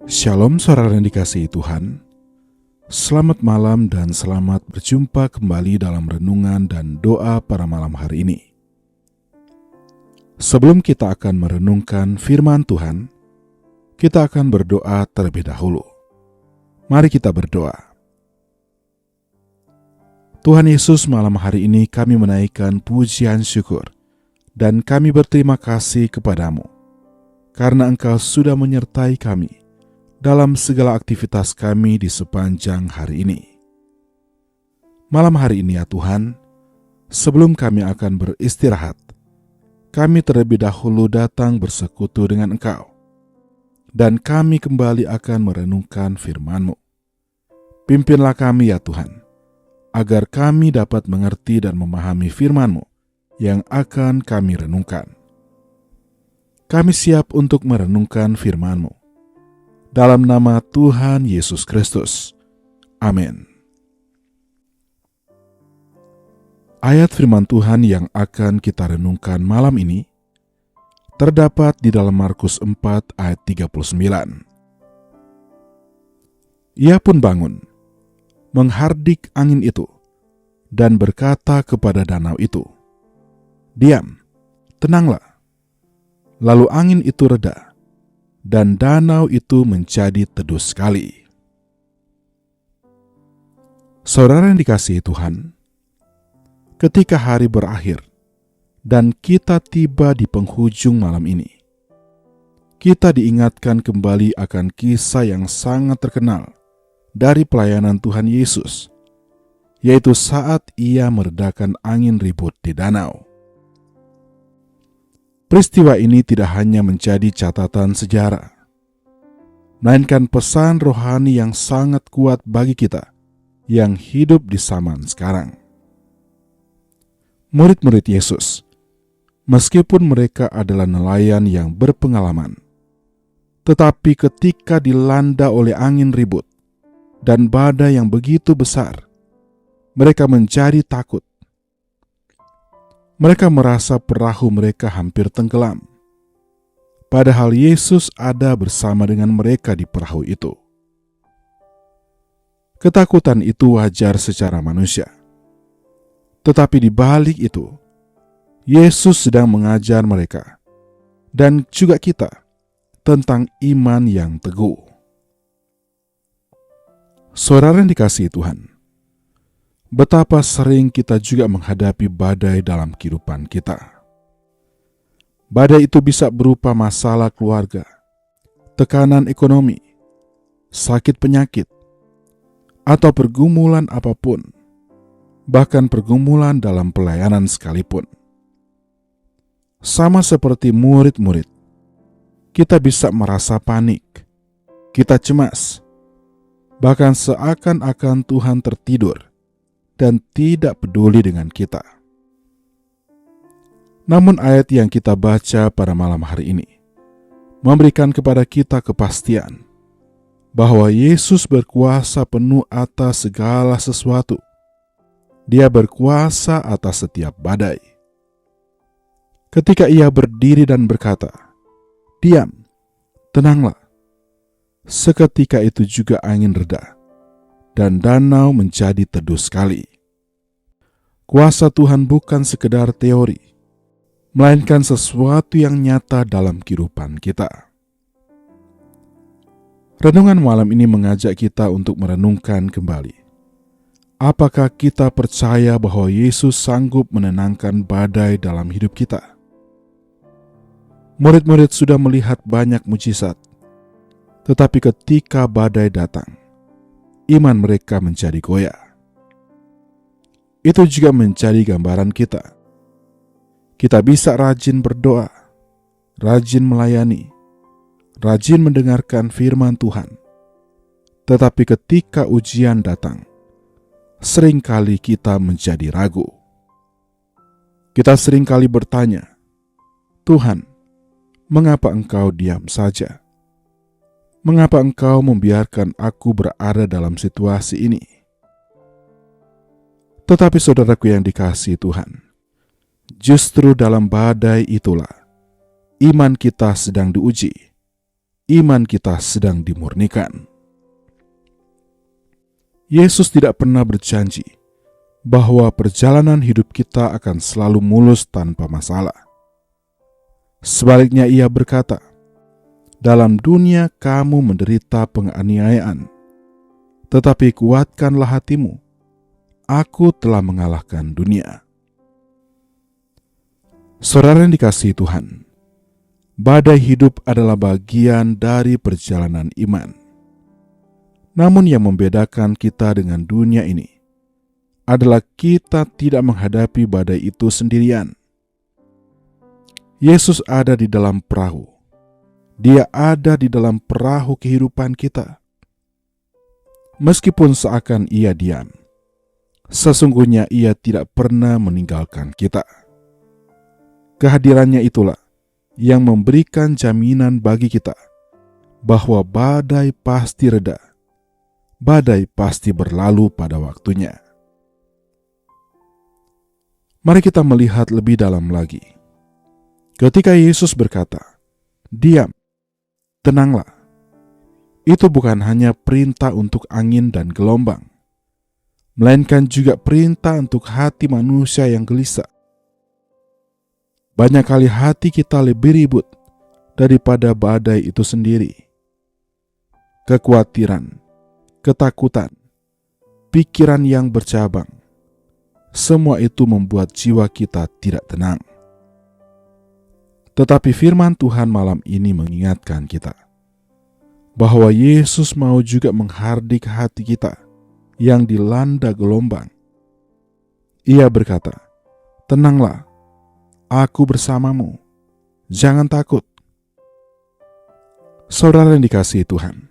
Shalom saudara yang dikasihi Tuhan. Selamat malam dan selamat berjumpa kembali dalam renungan dan doa pada malam hari ini. Sebelum kita akan merenungkan firman Tuhan, kita akan berdoa terlebih dahulu. Mari kita berdoa. Tuhan Yesus, malam hari ini kami menaikkan pujian syukur dan kami berterima kasih kepadamu karena Engkau sudah menyertai kami dalam segala aktivitas kami di sepanjang hari ini. Malam hari ini ya Tuhan, sebelum kami akan beristirahat, kami terlebih dahulu datang bersekutu dengan Engkau, dan kami kembali akan merenungkan firman-Mu. Pimpinlah kami ya Tuhan, agar kami dapat mengerti dan memahami firman-Mu yang akan kami renungkan. Kami siap untuk merenungkan firman-Mu. Dalam nama Tuhan Yesus Kristus. Amin. Ayat firman Tuhan yang akan kita renungkan malam ini terdapat di dalam Markus 4 ayat 39. Ia pun bangun, menghardik angin itu, dan berkata kepada danau itu, "Diam, tenanglah." Lalu angin itu reda, dan danau itu menjadi teduh sekali. Saudara yang dikasihi Tuhan, ketika hari berakhir dan kita tiba di penghujung malam ini, kita diingatkan kembali akan kisah yang sangat terkenal dari pelayanan Tuhan Yesus, yaitu saat Ia meredakan angin ribut di danau. Peristiwa ini tidak hanya menjadi catatan sejarah, melainkan pesan rohani yang sangat kuat bagi kita yang hidup di zaman sekarang. Murid-murid Yesus, meskipun mereka adalah nelayan yang berpengalaman, tetapi ketika dilanda oleh angin ribut dan badai yang begitu besar, mereka menjadi takut. Mereka merasa perahu mereka hampir tenggelam, padahal Yesus ada bersama dengan mereka di perahu itu. Ketakutan itu wajar secara manusia, tetapi di balik itu, Yesus sedang mengajar mereka dan juga kita tentang iman yang teguh. Saudara yang dikasihi Tuhan, betapa sering kita juga menghadapi badai dalam kehidupan kita. Badai itu bisa berupa masalah keluarga, tekanan ekonomi, sakit penyakit, atau pergumulan apapun, bahkan pergumulan dalam pelayanan sekalipun. Sama seperti murid-murid, kita bisa merasa panik, kita cemas, bahkan seakan-akan Tuhan tertidur dan tidak peduli dengan kita. Namun ayat yang kita baca pada malam hari ini memberikan kepada kita kepastian bahwa Yesus berkuasa penuh atas segala sesuatu. Dia berkuasa atas setiap badai. Ketika Ia berdiri dan berkata, "Diam, tenanglah," seketika itu juga angin reda dan danau menjadi teduh sekali. Kuasa Tuhan bukan sekedar teori, melainkan sesuatu yang nyata dalam kehidupan kita. Renungan malam ini mengajak kita untuk merenungkan kembali. Apakah kita percaya bahwa Yesus sanggup menenangkan badai dalam hidup kita? Murid-murid sudah melihat banyak mujizat, tetapi ketika badai datang, iman mereka menjadi goyah. Itu juga menjadi gambaran kita. Kita bisa rajin berdoa, rajin melayani, rajin mendengarkan firman Tuhan. Tetapi ketika ujian datang, seringkali kita menjadi ragu. Kita seringkali bertanya, "Tuhan, mengapa Engkau diam saja? Mengapa Engkau membiarkan aku berada dalam situasi ini?" Tetapi saudaraku yang dikasihi Tuhan, justru dalam badai itulah iman kita sedang diuji. iman kita sedang dimurnikan. Yesus tidak pernah berjanji bahwa perjalanan hidup kita akan selalu mulus tanpa masalah. Sebaliknya Ia berkata, "Dalam dunia kamu menderita penganiayaan, tetapi kuatkanlah hatimu, aku telah mengalahkan dunia." Saudara yang dikasihi Tuhan, badai hidup adalah bagian dari perjalanan iman. Namun yang membedakan kita dengan dunia ini adalah kita tidak menghadapi badai itu sendirian. Yesus ada di dalam perahu. Dia ada di dalam perahu kehidupan kita. Meskipun seakan Ia diam, sesungguhnya Ia tidak pernah meninggalkan kita. Kehadirannya itulah yang memberikan jaminan bagi kita bahwa badai pasti reda, badai pasti berlalu pada waktunya. Mari kita melihat lebih dalam lagi. Ketika Yesus berkata, "Diam, tenanglah," itu bukan hanya perintah untuk angin dan gelombang, melainkan juga perintah untuk hati manusia yang gelisah. Banyak kali hati kita lebih ribut daripada badai itu sendiri. Kekhawatiran, ketakutan, pikiran yang bercabang, semua itu membuat jiwa kita tidak tenang. Tetapi firman Tuhan malam ini mengingatkan kita bahwa Yesus mau juga menghardik hati kita yang dilanda gelombang. Ia berkata, "Tenanglah, aku bersamamu, jangan takut." Saudara yang dikasihi Tuhan,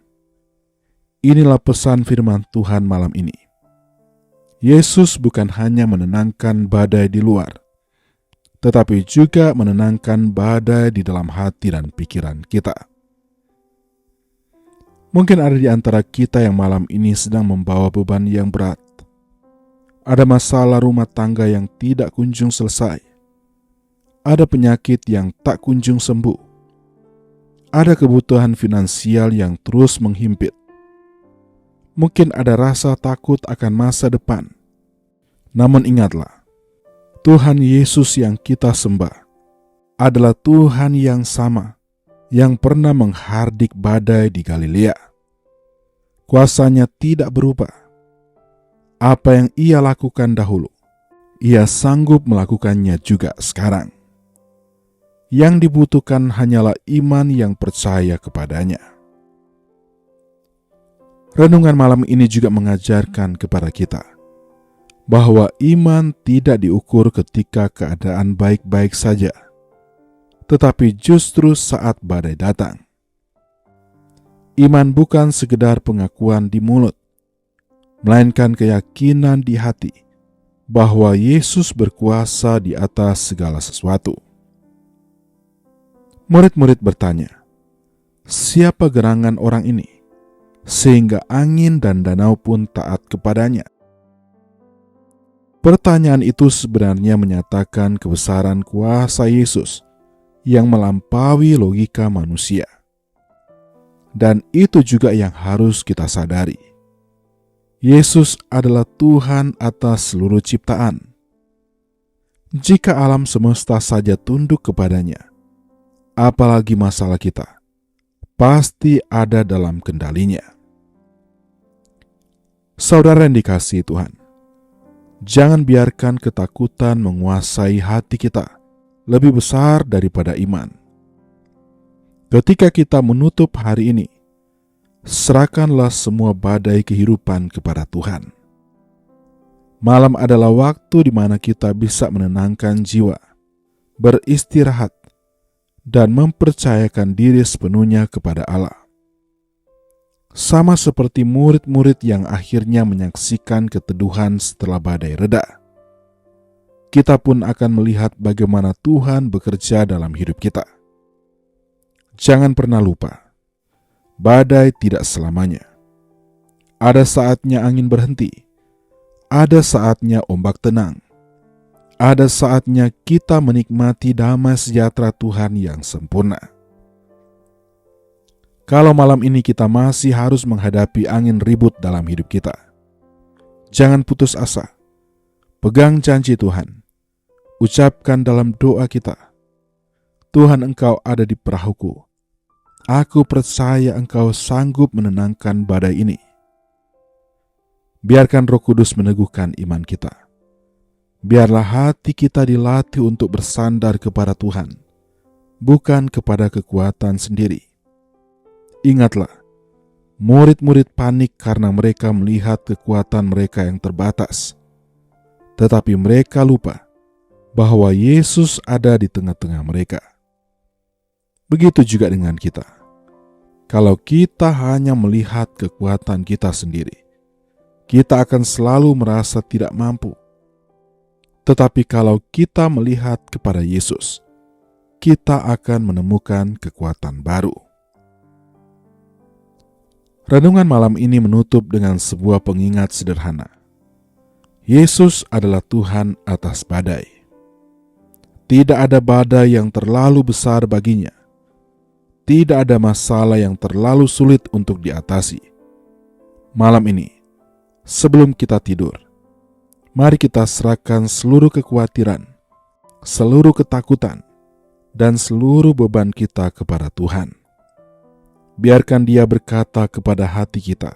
inilah pesan firman Tuhan malam ini. Yesus bukan hanya menenangkan badai di luar, tetapi juga menenangkan badai di dalam hati dan pikiran kita. Mungkin ada di antara kita yang malam ini sedang membawa beban yang berat. Ada masalah rumah tangga yang tidak kunjung selesai. Ada penyakit yang tak kunjung sembuh. Ada kebutuhan finansial yang terus menghimpit. Mungkin ada rasa takut akan masa depan. Namun ingatlah, Tuhan Yesus yang kita sembah adalah Tuhan yang sama yang pernah menghardik badai di Galilea. Kuasanya tidak berubah. Apa yang Ia lakukan dahulu, Ia sanggup melakukannya juga sekarang. Yang dibutuhkan hanyalah iman yang percaya kepadanya. Renungan malam ini juga mengajarkan kepada kita bahwa iman tidak diukur ketika keadaan baik-baik saja, tetapi justru saat badai datang. Iman bukan sekedar pengakuan di mulut, melainkan keyakinan di hati bahwa Yesus berkuasa di atas segala sesuatu. Murid-murid bertanya, "Siapa gerangan orang ini, sehingga angin dan danau pun taat kepadanya?" Pertanyaan itu sebenarnya menyatakan kebesaran kuasa Yesus yang melampaui logika manusia. Dan itu juga yang harus kita sadari. Yesus adalah Tuhan atas seluruh ciptaan. Jika alam semesta saja tunduk kepadanya, apalagi masalah kita, pasti ada dalam kendalinya. Saudara yang dikasihi Tuhan, jangan biarkan ketakutan menguasai hati kita lebih besar daripada iman. Ketika kita menutup hari ini, serahkanlah semua badai kehidupan kepada Tuhan. Malam adalah waktu di mana kita bisa menenangkan jiwa, beristirahat, dan mempercayakan diri sepenuhnya kepada Allah. Sama seperti murid-murid yang akhirnya menyaksikan keteduhan setelah badai reda, kita pun akan melihat bagaimana Tuhan bekerja dalam hidup kita. Jangan pernah lupa, badai tidak selamanya. Ada saatnya angin berhenti, ada saatnya ombak tenang, ada saatnya kita menikmati damai sejahtera Tuhan yang sempurna. Kalau malam ini kita masih harus menghadapi angin ribut dalam hidup kita, jangan putus asa. Pegang janji Tuhan. Ucapkan dalam doa kita, Tuhan, Engkau ada di perahuku. Aku percaya Engkau sanggup menenangkan badai ini. Biarkan Roh Kudus meneguhkan iman kita. Biarlah hati kita dilatih untuk bersandar kepada Tuhan, bukan kepada kekuatan sendiri. Ingatlah, murid-murid panik karena mereka melihat kekuatan mereka yang terbatas. Tetapi mereka lupa bahwa Yesus ada di tengah-tengah mereka. Begitu juga dengan kita. Kalau kita hanya melihat kekuatan kita sendiri, kita akan selalu merasa tidak mampu. Tetapi kalau kita melihat kepada Yesus, kita akan menemukan kekuatan baru. Renungan malam ini menutup dengan sebuah pengingat sederhana. Yesus adalah Tuhan atas badai. Tidak ada badai yang terlalu besar baginya. Tidak ada masalah yang terlalu sulit untuk diatasi. Malam ini, sebelum kita tidur, mari kita serahkan seluruh kekhawatiran, seluruh ketakutan, dan seluruh beban kita kepada Tuhan. Biarkan Dia berkata kepada hati kita,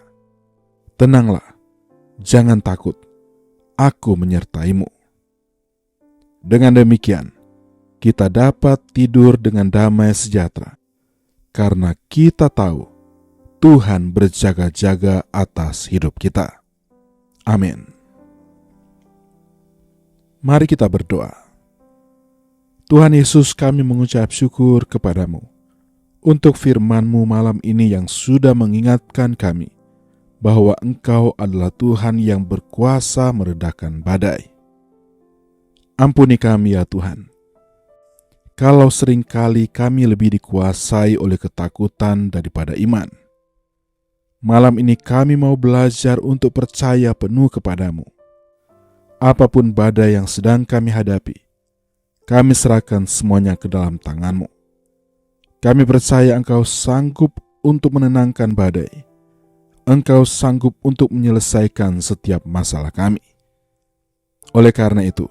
"Tenanglah, jangan takut, aku menyertaimu." Dengan demikian, kita dapat tidur dengan damai sejahtera, karena kita tahu Tuhan berjaga-jaga atas hidup kita. Amin. Mari kita berdoa. Tuhan Yesus, kami mengucap syukur kepadamu untuk firman-Mu malam ini yang sudah mengingatkan kami bahwa Engkau adalah Tuhan yang berkuasa meredakan badai. Ampuni kami ya Tuhan, kalau seringkali kami lebih dikuasai oleh ketakutan daripada iman. Malam ini kami mau belajar untuk percaya penuh kepadamu. Apapun badai yang sedang kami hadapi, kami serahkan semuanya ke dalam tangan-Mu. Kami percaya Engkau sanggup untuk menenangkan badai. Engkau sanggup untuk menyelesaikan setiap masalah kami. Oleh karena itu,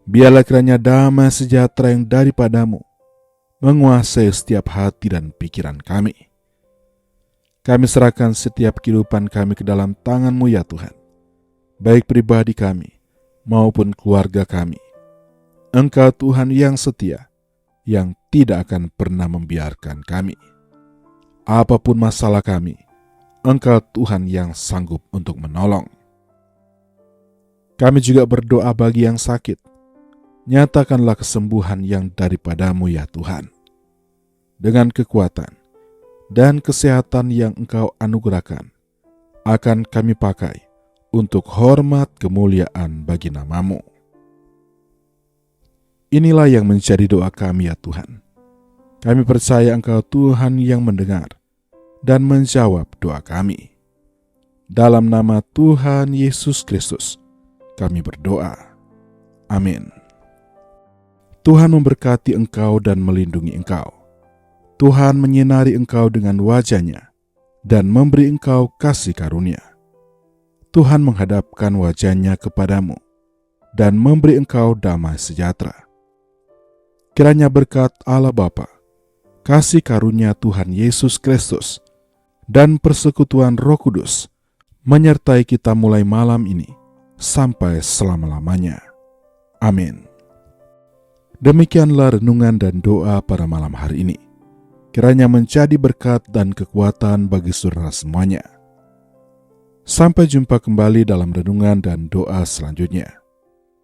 biarlah kiranya damai sejahtera yang daripadamu menguasai setiap hati dan pikiran kami. Kami serahkan setiap kehidupan kami ke dalam tangan-Mu ya Tuhan, baik pribadi kami maupun keluarga kami. Engkau Tuhan yang setia, yang tidak akan pernah membiarkan kami. Apapun masalah kami, Engkau Tuhan yang sanggup untuk menolong. Kami juga berdoa bagi yang sakit. Nyatakanlah kesembuhan yang daripadamu ya Tuhan. Dengan kekuatan dan kesehatan yang Engkau anugerahkan, akan kami pakai untuk hormat kemuliaan bagi nama-Mu. Inilah yang menjadi doa kami ya Tuhan. Kami percaya Engkau Tuhan yang mendengar dan menjawab doa kami. Dalam nama Tuhan Yesus Kristus, kami berdoa. Amin. Tuhan memberkati engkau dan melindungi engkau. Tuhan menyinari engkau dengan wajah-Nya dan memberi engkau kasih karunia. Tuhan menghadapkan wajah-Nya kepadamu dan memberi engkau damai sejahtera. Kiranya berkat Allah Bapa, kasih karunia Tuhan Yesus Kristus, dan persekutuan Roh Kudus menyertai kita mulai malam ini sampai selama-lamanya. Amin. Demikianlah renungan dan doa pada malam hari ini. Kiranya menjadi berkat dan kekuatan bagi saudara semuanya. Sampai jumpa kembali dalam renungan dan doa selanjutnya.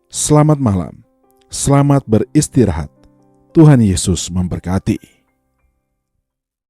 Selamat malam, selamat beristirahat. Tuhan Yesus memberkati.